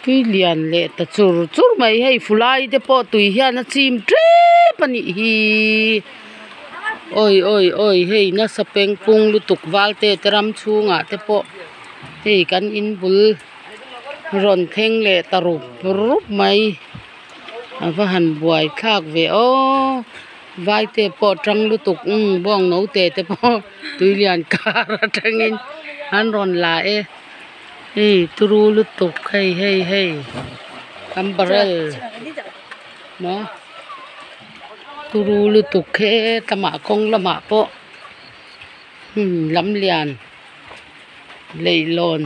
tuy liền lệ ta chur chur mai hay fulai te po tui hian a chim tre pani hi oi oi oi hei na sapeng pung lutuk walte teram chunga te po hei kan in bul ron theng le tarup rup mai ava han buai thak ve o vai te po trăng lutuk bong no te po tui lian kar atangin han ron la e hei turu lutuk hei ambarel mo turu lutuk he tama kong lama po lam lian leilon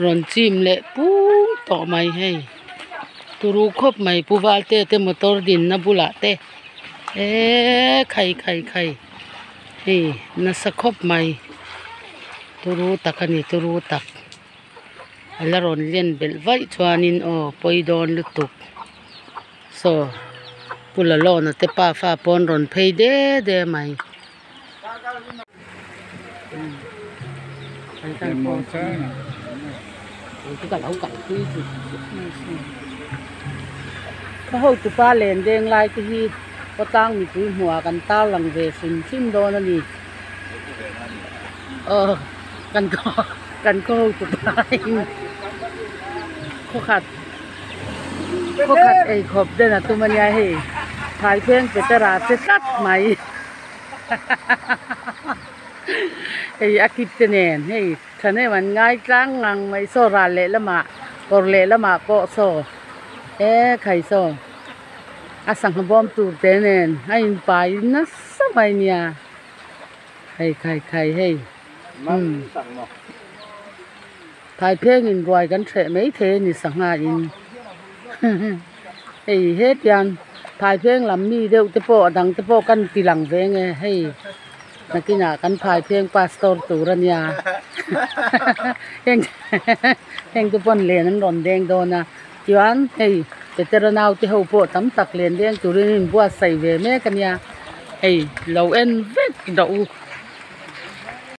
ron chim le pung to mai hei turu khop mai puwal te motor din na bula te khai hei na sa khop mai turu takani turu tak ala ron len bel vai chuanin o poidon lutuk so pula lon te pa fa pon ron phei de mai có hồi tụi ba lên đen lại cái gì có tang mi tụi mùaกันtao lằng về xin đô nó điกันก็ตụi ba khó khănไอ้ขอบเดินตุมันยายให้ถ่ายเพลงไปตลาดจะกัดไหมไอ้อากิตเนนให้ฉันให้มันง่ายจังงังไม่โซราเละละมาปอเละละมาปอโซใครโซอาสังขบอมตูเตเนนให้ไปนะสมัยเนี่ยให้ใครให้ถ่ายเพลงอินรวยกันเฉะไม่เทนี่สังหาอินเฮ้ยเฮ็ดยันถ่ายเพลงลำนี้เดี๋ยวจะโปดังจะโปกันตีหลังเวงไงให้นักกินกันถ่ายเพลงปาสตอร์ตูรัญญาเฮงจะปนเลียนนั้นร้อนแดงโดนนะจวนเฮ้ยจะเจรนาวที่เขาโปตั้มตักเลียนแดงจุรินบัวใส่เวแม่กันยาเฮ้ยเราเอ็นเวกดอก